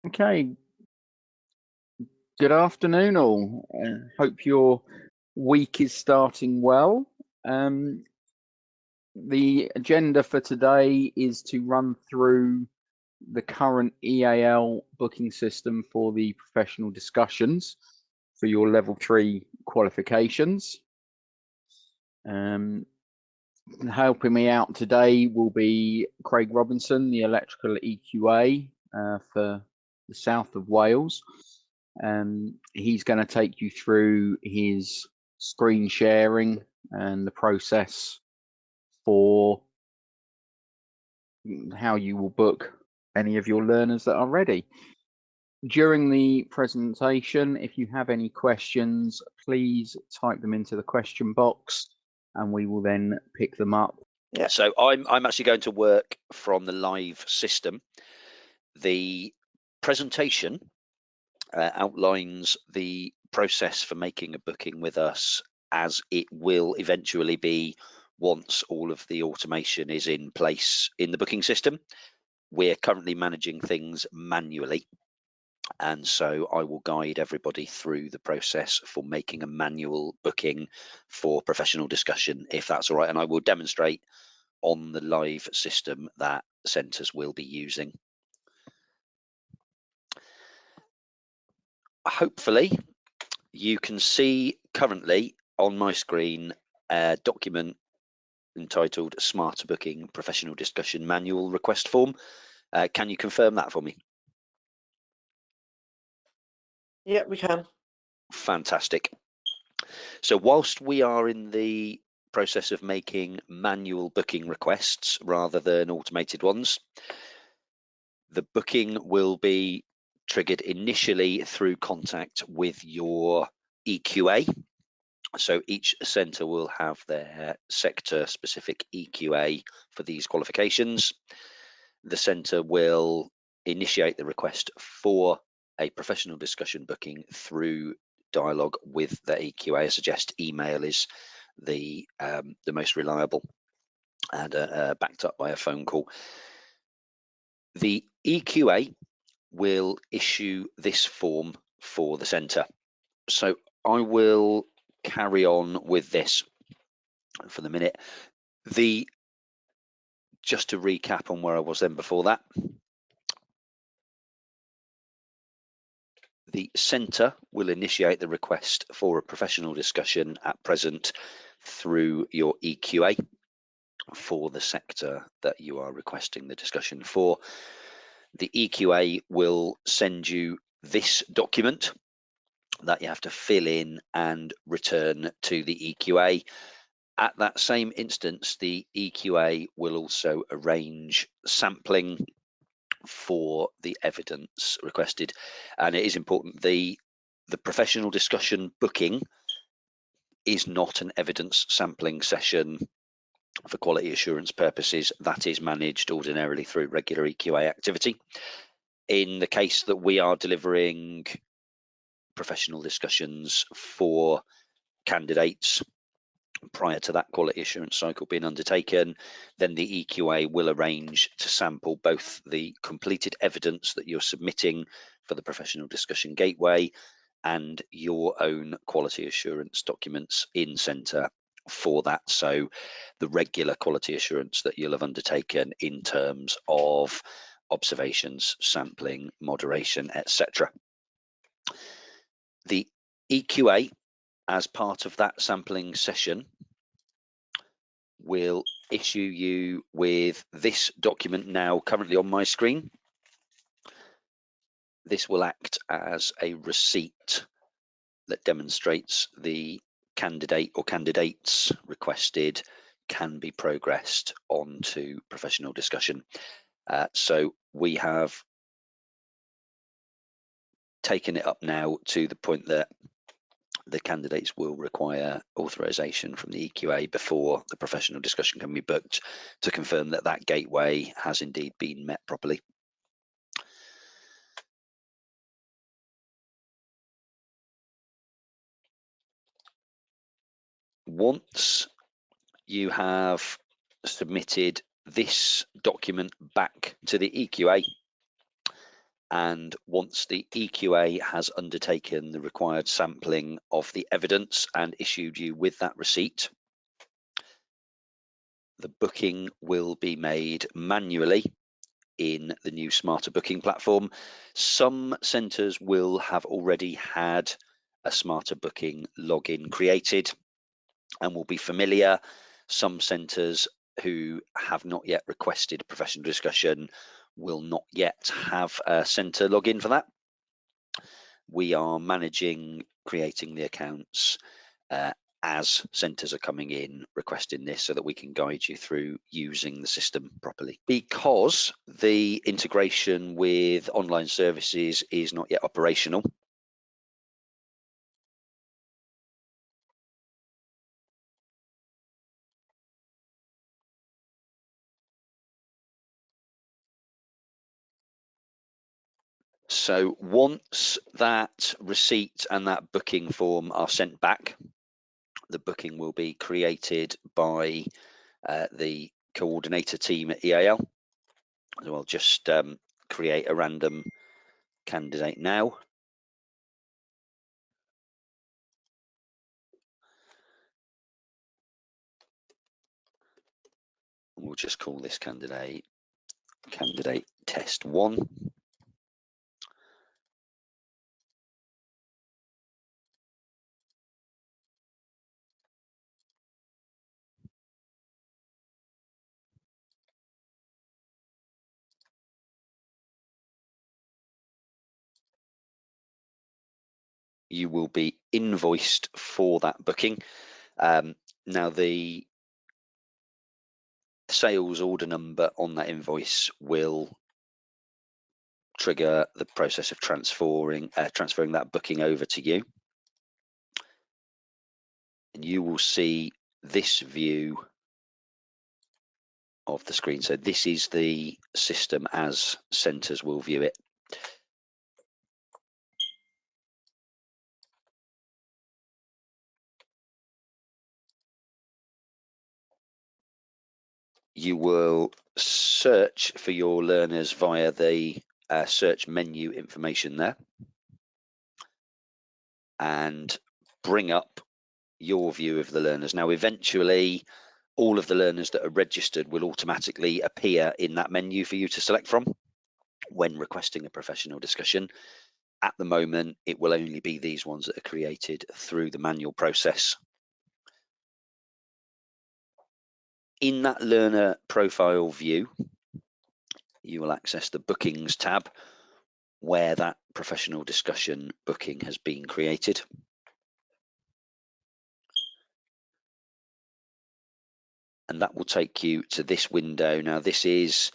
Okay, good afternoon all. Hope your week is starting well. The agenda for today is to run through the current EAL booking system for the professional discussions for your level 3 qualifications. Helping me out today will be Craig Robinson, the electrical EQA for the south of Wales. He's going to take you through his screen sharing and the process for how you will book any of your learners that are ready. During the presentation, if you have any questions, please type them into the question box and we will then pick them up. Yeah, so I'm actually going to work from the live system. The presentation outlines the process for making a booking with us, as it will eventually be once all of the automation is in place in the booking system. We're currently managing things manually, and so I will guide everybody through the process for making a manual booking for professional discussion, if that's all right, and I will demonstrate on the live system that centres will be using. Hopefully you can see currently on my screen a document entitled Smarter Booking Professional Discussion Manual Request Form. Can you confirm that for me? Yeah, we can. Fantastic. So whilst we are in the process of making manual booking requests rather than automated ones, the booking will be triggered initially through contact with your EQA. So each centre will have their sector specific EQA for these qualifications. The centre will initiate the request for a professional discussion booking through dialogue with the EQA. I suggest email is the most reliable and backed up by a phone call. The EQA will issue this form for the centre. So I will carry on with this for the minute. Just to recap on where I was then before that, the centre will initiate the request for a professional discussion at present through your EQA for the sector that you are requesting the discussion for. The EQA will send you this document that you have to fill in and return to the EQA. At that same instance, the EQA will also arrange sampling for the evidence requested. And it is important, the professional discussion booking is not an evidence sampling session for quality assurance purposes. That is managed ordinarily through regular EQA activity. In the case that we are delivering professional discussions for candidates prior to that quality assurance cycle being undertaken, then the EQA will arrange to sample both the completed evidence that you're submitting for the professional discussion gateway and your own quality assurance documents in centre for that. So the regular quality assurance that you'll have undertaken in terms of observations, sampling, moderation, etc. The EQA, as part of that sampling session, will issue you with this document now currently on my screen. This will act as a receipt that demonstrates the candidate or candidates requested can be progressed onto professional discussion. So we have taken it up now to the point that the candidates will require authorization from the EQA before the professional discussion can be booked to confirm that that gateway has indeed been met properly. Once you have submitted this document back to the EQA, And once the EQA has undertaken the required sampling of the evidence and issued you with that receipt, the booking will be made manually in the new Smarter Booking platform. Some centres will have already had a Smarter Booking login created and will be familiar. Some centres who have not yet requested a professional discussion will not yet have a centre login for that. We are managing creating the accounts as centres are coming in requesting this, so that we can guide you through using the system properly. Because the integration with online services is not yet operational, so once that receipt and that booking form are sent back, the booking will be created by the coordinator team at EAL. So I'll just create a random candidate now. We'll just call this candidate test 1. You will be invoiced for that booking. Now the sales order number on that invoice will trigger the process of transferring that booking over to you. And you will see this view of the screen. So this is the system as centres will view it. You will search for your learners via the search menu information there and bring up your view of the learners. Now, eventually, all of the learners that are registered will automatically appear in that menu for you to select from when requesting a professional discussion. At the moment, it will only be these ones that are created through the manual process. In that learner profile view, you will access the bookings tab where that professional discussion booking has been created. And that will take you to this window. Now, this is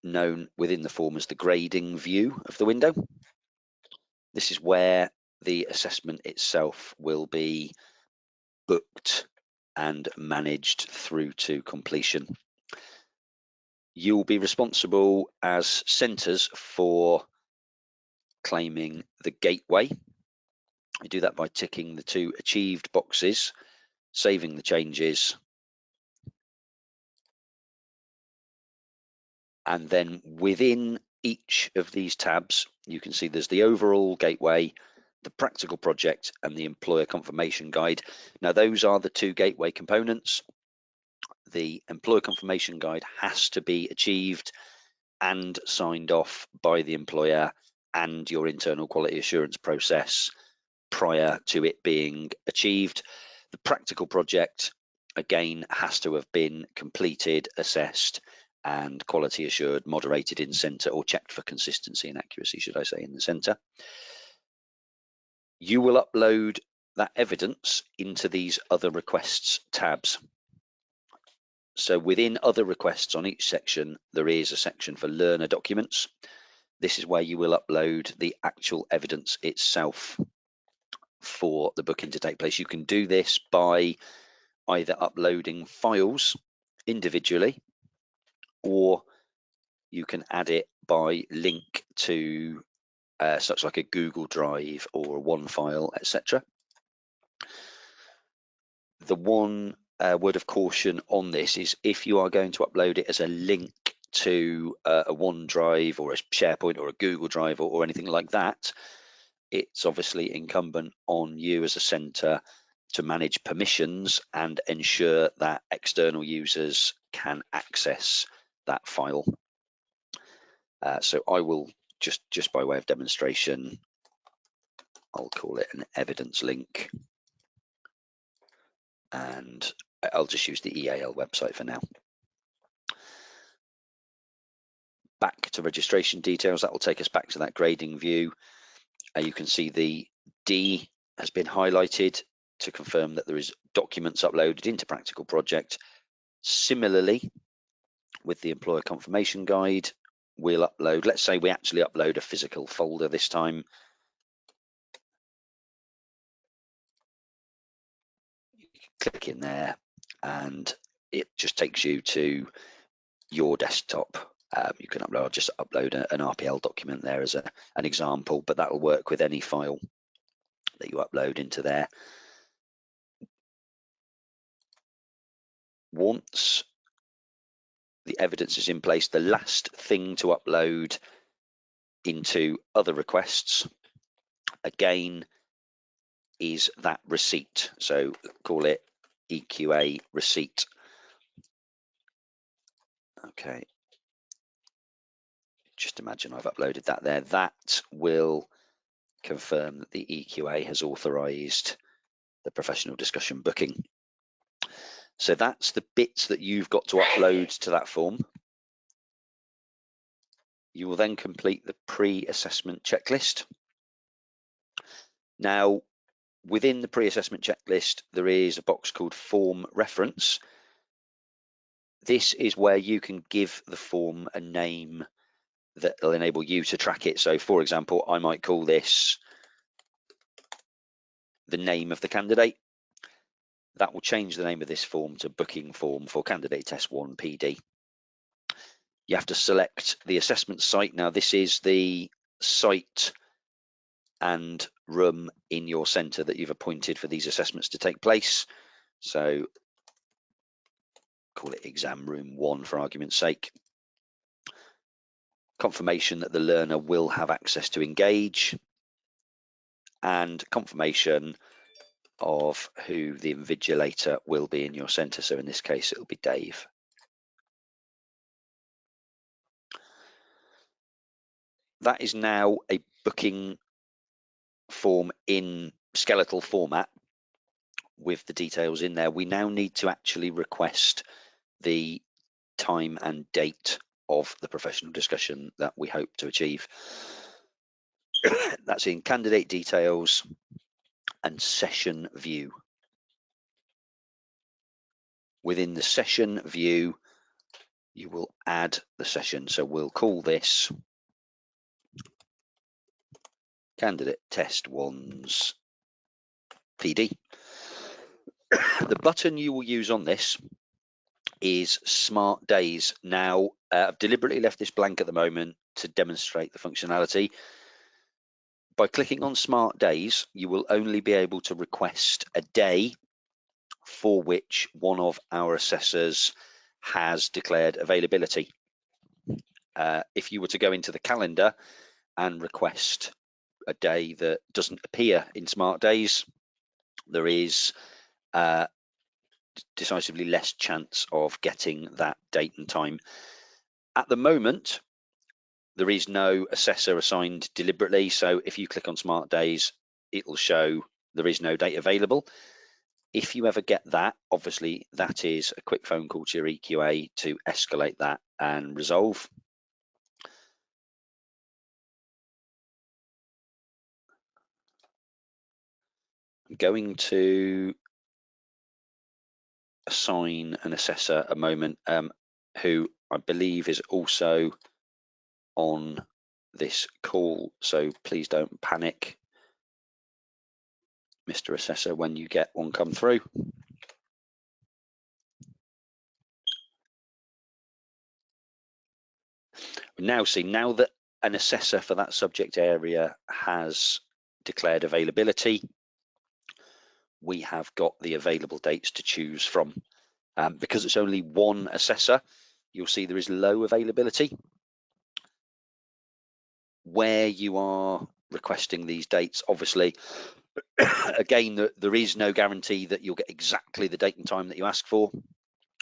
known within the form as the grading view of the window. This is where the assessment itself will be booked and managed through to completion. You'll be responsible as centres for claiming the gateway. You do that by ticking the 2 achieved boxes, saving the changes, and then within each of these tabs, you can see there's the overall gateway, the practical project, and the employer confirmation guide. Now, those are the 2 gateway components. The employer confirmation guide has to be achieved and signed off by the employer and your internal quality assurance process prior to it being achieved. The practical project, again, has to have been completed, assessed, and quality assured, moderated in centre, or checked for consistency and accuracy, should I say, in the centre. You will upload that evidence into these other requests tabs. So within other requests on each section, there is a section for learner documents. This is where you will upload the actual evidence itself for the booking to take place. You can do this by either uploading files individually, or you can add it by link to such like a Google Drive or a OneFile, etc. The one word of caution on this is if you are going to upload it as a link to a OneDrive or a SharePoint or a Google Drive or anything like that, it's obviously incumbent on you as a centre to manage permissions and ensure that external users can access that file. So I will just by way of demonstration, I'll call it an evidence link, and I'll just use the EAL website for now. Back to registration details, that will take us back to that grading view. You can see the D has been highlighted to confirm that there is documents uploaded into Practical Project. Similarly, with the employer confirmation guide, we'll upload, let's say we actually upload a physical folder this time. You can click in there and it just takes you to your desktop. You can upload, just upload an RPL document there as an example, but that will work with any file that you upload into there. Once the evidence is in place, the last thing to upload into other requests, again, is that receipt. So call it EQA receipt. Okay. Just imagine I've uploaded that there. That will confirm that the EQA has authorized the professional discussion booking. So that's the bits that you've got to upload to that form. You will then complete the pre-assessment checklist. Now, within the pre-assessment checklist, there is a box called form reference. This is where you can give the form a name that will enable you to track it. So for example, I might call this the name of the candidate. That will change the name of this form to booking form for candidate test 1 PD. You have to select the assessment site. Now this is the site and room in your centre that you've appointed for these assessments to take place. So call it exam room 1 for argument's sake. Confirmation that the learner will have access to engage, and confirmation of who the invigilator will be in your centre. So in this case, it'll be Dave. That is now a booking form in skeletal format with the details in there. We now need to actually request the time and date of the professional discussion that we hope to achieve. That's in candidate details and session view. Within the session view, you will add the session. So we'll call this candidate test 1's PD. The button you will use on this is Smart Days. Now, I've deliberately left this blank at the moment to demonstrate the functionality. By clicking on Smart Days, you will only be able to request a day for which one of our assessors has declared availability. If you were to go into the calendar and request a day that doesn't appear in Smart Days, there is decisively less chance of getting that date and time. At the moment, there is no assessor assigned deliberately, so if you click on Smart Days, it will show there is no date available. If you ever get that, obviously that is a quick phone call to your EQA to escalate that and resolve. I'm going to assign an assessor a moment who I believe is also on this call, so please don't panic, Mr. Assessor, when you get one come through. We now see, now that an assessor for that subject area has declared availability, we have got the available dates to choose from. Because it's only one assessor, you'll see there is low availability. Where you are requesting these dates, obviously, again, there is no guarantee that you'll get exactly the date and time that you ask for,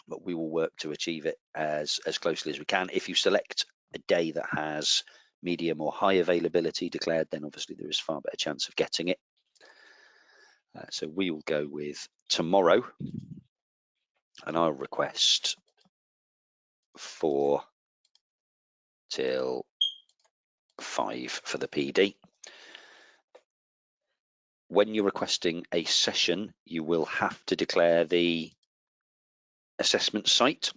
but we will work to achieve it as closely as we can. If you select a day that has medium or high availability declared, then obviously there is far better chance of getting it. So we will go with tomorrow, and I'll request 4 till 5 for the PD. When you're requesting a session, you will have to declare the assessment site.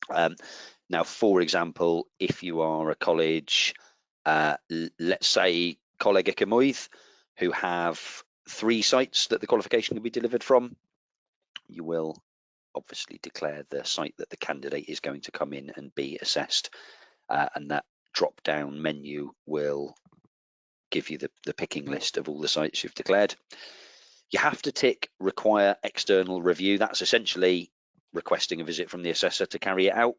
Now, for example, if you are a college, let's say Canllawiau, who have 3 sites that the qualification can be delivered from, you will obviously declare the site that the candidate is going to come in and be assessed, and that drop-down menu will give you the picking list of all the sites you've declared. You have to tick require external review. That's essentially requesting a visit from the assessor to carry it out.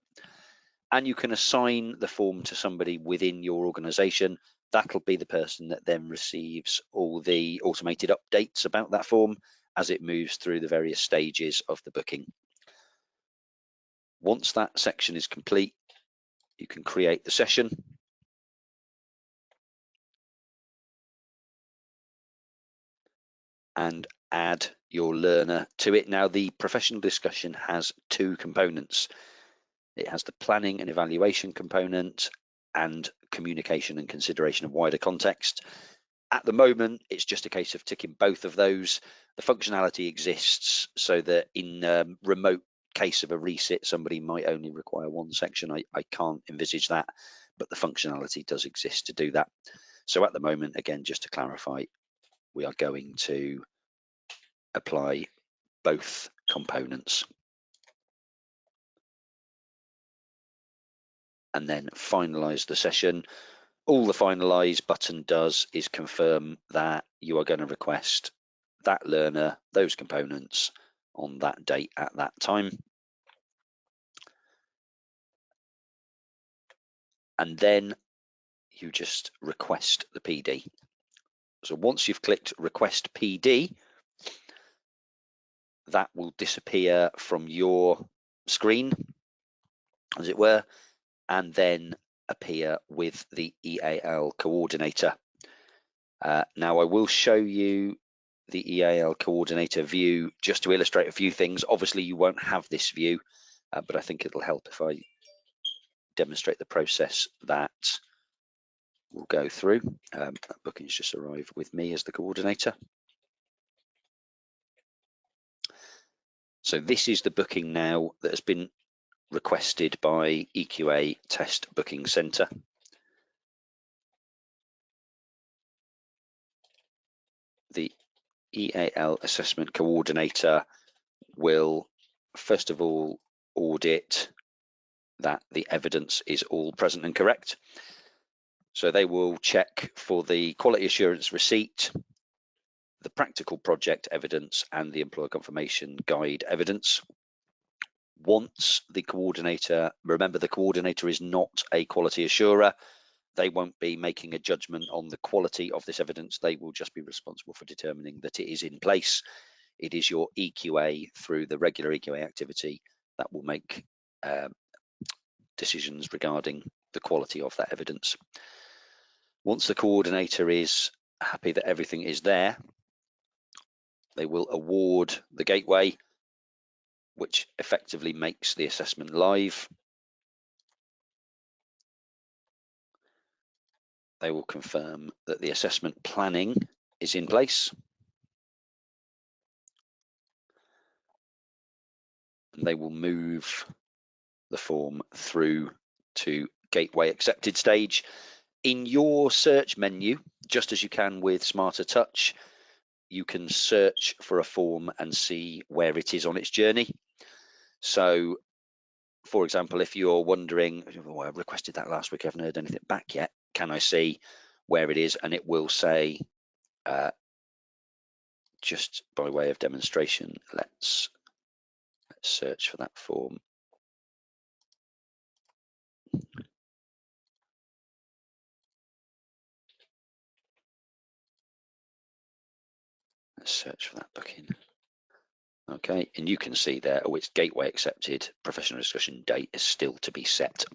And you can assign the form to somebody within your organisation. That'll be the person that then receives all the automated updates about that form as it moves through the various stages of the booking. Once that section is complete, you can create the session. And add your learner to it. Now, the professional discussion has 2 components. It has the planning and evaluation component and communication and consideration of wider context. At the moment, it's just a case of ticking both of those. The functionality exists so that in remote case of a resit, somebody might only require 1 section. I can't envisage that, but the functionality does exist to do that. So at the moment, again, just to clarify, we are going to apply both components. And then finalize the session. All the finalize button does is confirm that you are going to request that learner, those components on that date at that time. And then you just request the PD. So once you've clicked request PD, that will disappear from your screen, as it were, and then appear with the EAL coordinator. Now I will show you the EAL coordinator view just to illustrate a few things. Obviously you won't have this view, but I think it'll help if I demonstrate the process that we'll go through. That booking's just arrived with me as the coordinator. So this is the booking now that has been requested by EQA Test Booking Centre. The EAL Assessment Coordinator will first of all audit that the evidence is all present and correct. So they will check for the quality assurance receipt, the practical project evidence, and the employer confirmation guide evidence. Once the coordinator, remember the coordinator is not a quality assurer, they won't be making a judgment on the quality of this evidence. They will just be responsible for determining that it is in place. It is your EQA through the regular EQA activity that will make decisions regarding the quality of that evidence. Once the coordinator is happy that everything is there, they will award the gateway, which effectively makes the assessment live. They will confirm that the assessment planning is in place. And they will move the form through to gateway accepted stage. In your search menu, just as you can with Smarter Touch, you can search for a form and see where it is on its journey. So, for example, if you're wondering, oh, I requested that last week, I haven't heard anything back yet, can I see where it is? And it will say, just by way of demonstration, let's search for that form. Let's search for that booking. Okay, and you can see there, oh, it's gateway accepted, professional discussion date is still to be set.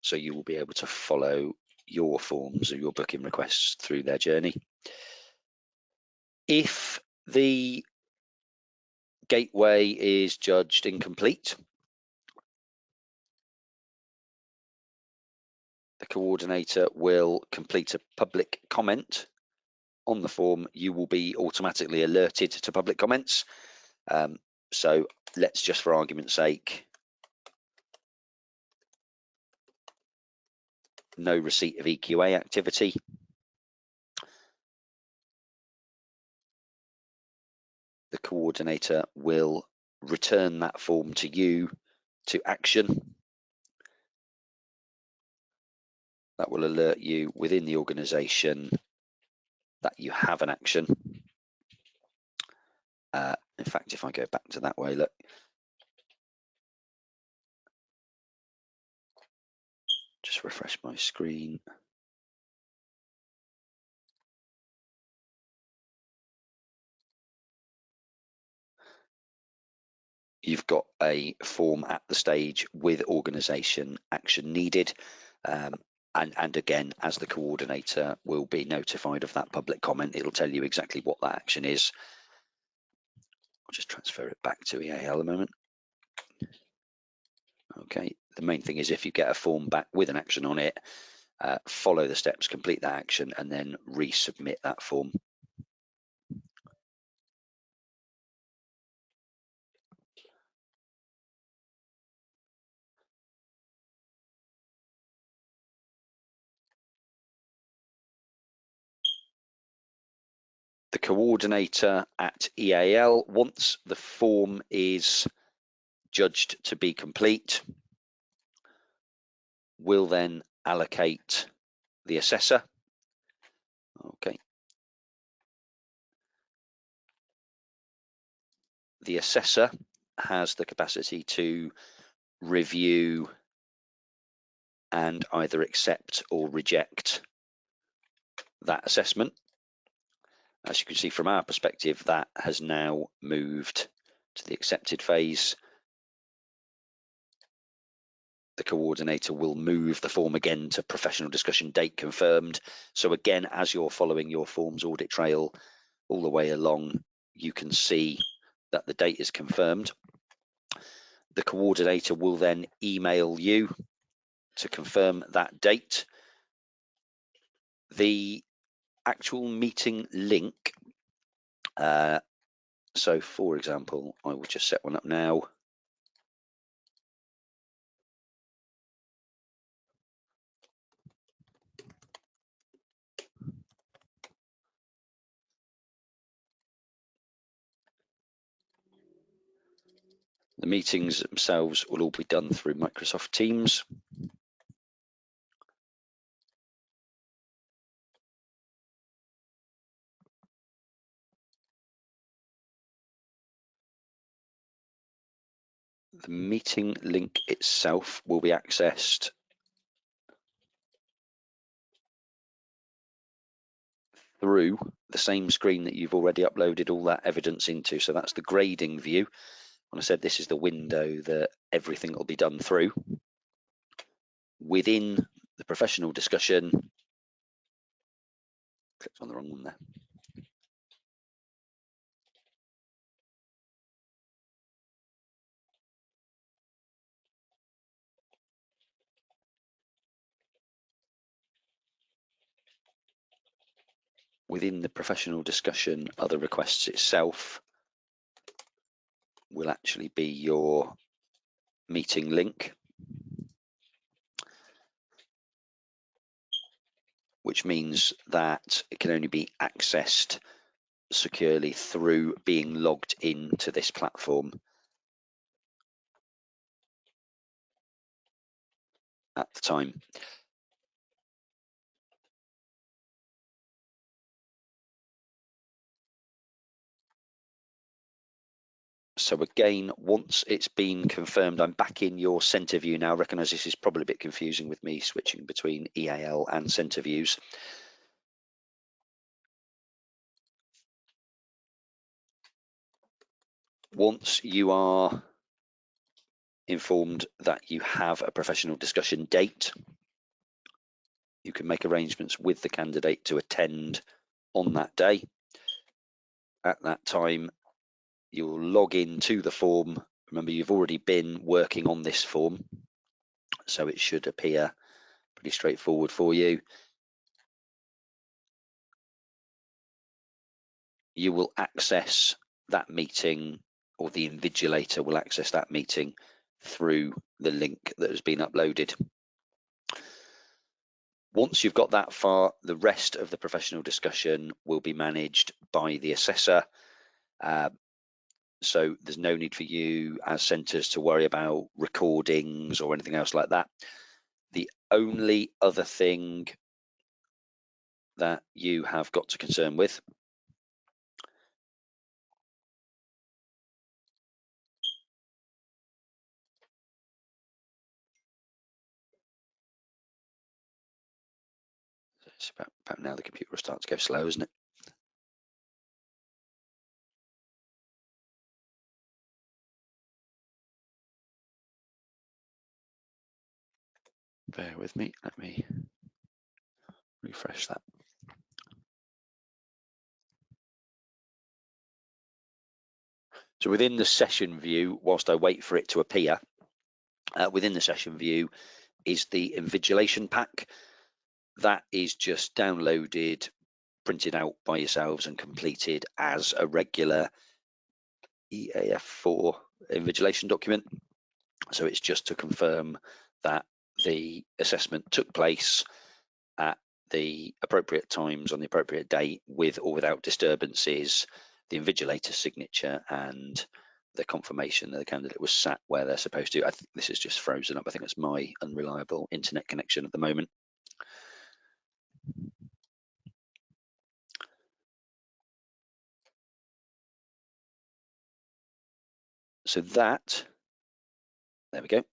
So you will be able to follow your forms or your booking requests through their journey. If the gateway is judged incomplete, the coordinator will complete a public comment on the form. You will be automatically alerted to public comments. So let's just, for argument's sake, no receipt of EQA activity. The coordinator will return that form to you to action. That will alert you within the organisation that you have an action. In fact, if I go back to that way, look. Just refresh my screen. You've got a form at the stage with organisation action needed. And again, as the coordinator will be notified of that public comment, it'll tell you exactly what that action is. I'll just transfer it back to EAL a moment. Okay, the main thing is if you get a form back with an action on it, follow the steps, complete that action, and then resubmit that form. The coordinator at EAL, once the form is judged to be complete, will then allocate the assessor. Okay. The assessor has the capacity to review and either accept or reject that assessment. As you can see from our perspective, that has now moved to the accepted phase. The coordinator will move the form again to professional discussion date confirmed. So again, as you're following your forms audit trail all the way along, you can see that the date is confirmed. The coordinator will then email you to confirm that date. The actual meeting link, so for example, I will just set one up now. The meetings themselves will all be done through Microsoft Teams. The meeting link itself will be accessed through the same screen that you've already uploaded all that evidence into. So that's the grading view. When I said this is the window that everything will be done through. Within the professional discussion, clicked on the wrong one there. Within the professional discussion, other requests itself will actually be your meeting link, which means that it can only be accessed securely through being logged into this platform at the time. So again, once it's been confirmed, I'm back in your center view now. I recognize this is probably a bit confusing with me switching between EAL and center views. Once you are informed that you have a professional discussion date, you can make arrangements with the candidate to attend on that day. At that time, you'll log into the form. Remember, you've already been working on this form, so it should appear pretty straightforward for you. You will access that meeting, or the invigilator will access that meeting through the link that has been uploaded. Once you've got that far, the rest of the professional discussion will be managed by the assessor. So there's no need for you as centres to worry about recordings or anything else like that. The only other thing that you have got to concern with it's about now the computer will start to go slow, isn't it? Bear with me, let me refresh that. So within the session view, whilst I wait for it to appear, within the session view is the invigilation pack. That is just downloaded, printed out by yourselves and completed as a regular EAF4 invigilation document. So it's just to confirm that the assessment took place at the appropriate times on the appropriate date, with or without disturbances, the invigilator's signature, and the confirmation that the candidate was sat where they're supposed to. I think this is just frozen up. I think it's my unreliable internet connection at the moment. So that, there we go.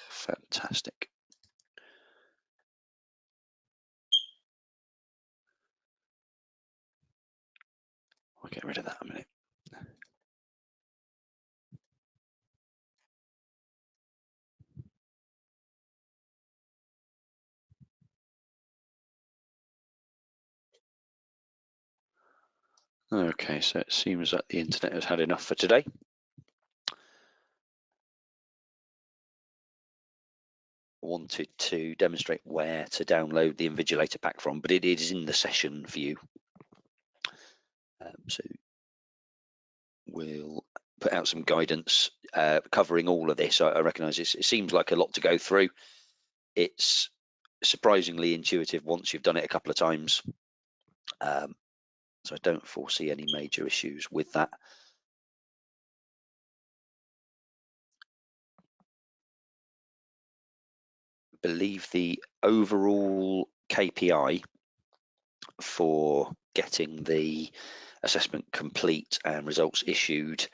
Fantastic. I'll get rid of that in a minute. Okay, so it seems that the internet has had enough for today. Wanted to demonstrate where to download the invigilator pack from, but it is in the session view. So we'll put out some guidance covering all of this. I recognise it seems like a lot to go through. It's surprisingly intuitive once you've done it a couple of times. So I don't foresee any major issues with that. I believe the overall KPI for getting the assessment complete and results issued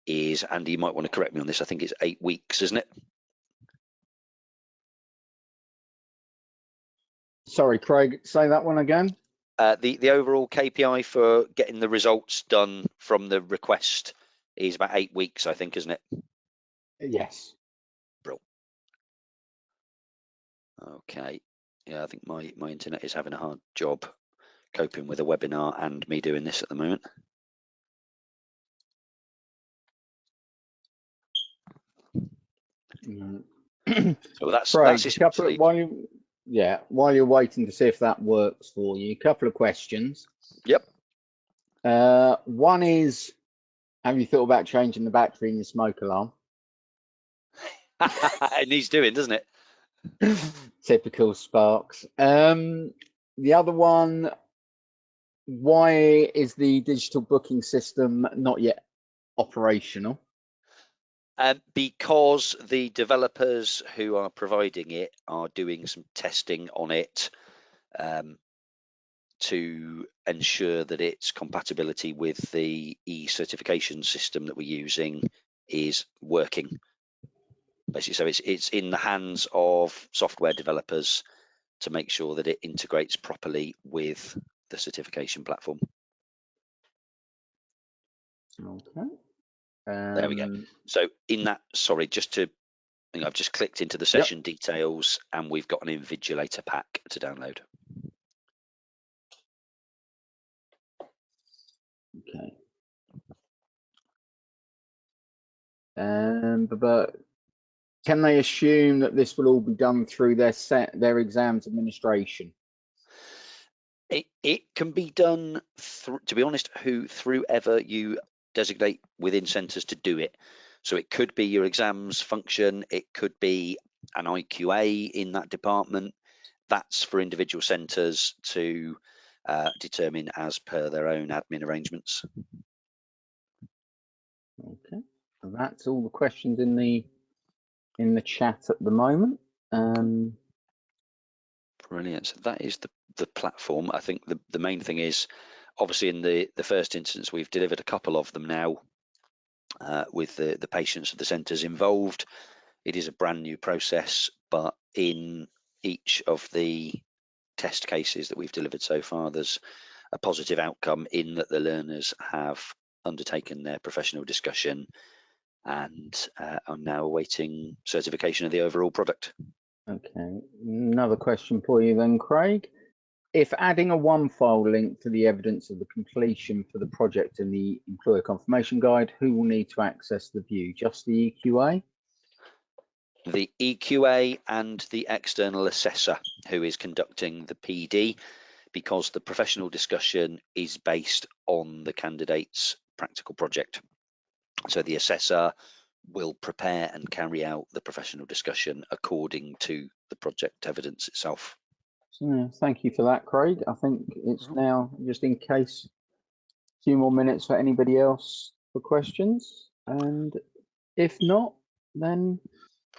is, Andy, you might want to correct me on this, I think it's 8 weeks, isn't it? Sorry, Craig, say that one again. The overall KPI for getting the results done from the request is about 8 weeks, I think, isn't it? Yes. Bro. Okay. Yeah, I think my internet is having a hard job coping with a webinar and me doing this at the moment. So that's Craig, essentially. while you're waiting to see if that works for you, a couple of questions. Yep. One is, have you thought about changing the battery in your smoke alarm? It needs doing, doesn't it? Typical Sparks. The other one, why is the digital booking system not yet operational? Because the developers who are providing it are doing some testing on it. to ensure that its compatibility with the e-certification system that we're using is working. Basically, so it's in the hands of software developers to make sure that it integrates properly with the certification platform. Okay. There we go. So in that, sorry, I've just clicked into the session details and we've got an invigilator pack to download. Okay. But can they assume that this will all be done through their exams administration? It can be done through, to be honest, through ever you designate within centres to do it. So it could be your exams function, it could be an IQA in that department. That's for individual centres to determine as per their own admin arrangements. Okay, and that's all the questions in the chat at the moment. Brilliant. So that is the platform. I think the main thing is, obviously in the first instance, we've delivered a couple of them now with the patients of the centres involved. It is a brand new process, but in each of the test cases that we've delivered so far, there's a positive outcome in that the learners have undertaken their professional discussion and are now awaiting certification of the overall product. Okay, another question for you then, Craig. If adding a one-file link to the evidence of the completion for the project in the employer confirmation guide, who will need to access the view? Just the EQA? The EQA and the external assessor who is conducting the PD, because the professional discussion is based on the candidate's practical project. So the assessor will prepare and carry out the professional discussion according to the project evidence itself. So, thank you for that, Craig. I think it's now, just in case, a few more minutes for anybody else for questions. And if not, then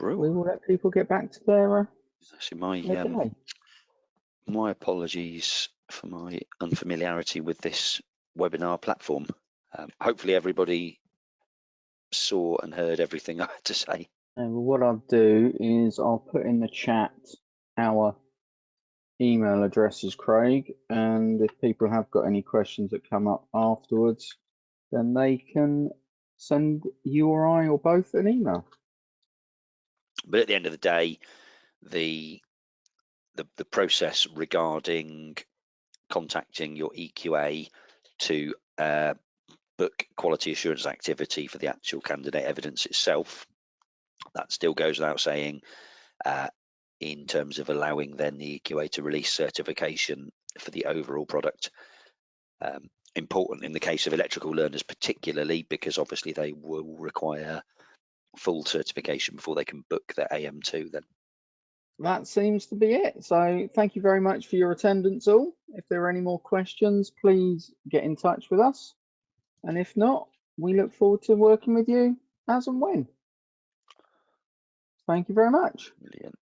we will let people get back to their Actually, my apologies for my unfamiliarity with this webinar platform. Hopefully everybody saw and heard everything I had to say. And what I'll do is I'll put in the chat our email addresses, Craig, and if people have got any questions that come up afterwards, then they can send you or I or both an email. But at the end of the day, the process regarding contacting your EQA to book quality assurance activity for the actual candidate evidence itself, that still goes without saying in terms of allowing then the EQA to release certification for the overall product. Important in the case of electrical learners particularly, because obviously they will require full certification before they can book their AM2 then. That seems to be it. So thank you very much for your attendance all. If there are any more questions, please get in touch with us. And if not, we look forward to working with you as and when. Thank you very much. Brilliant.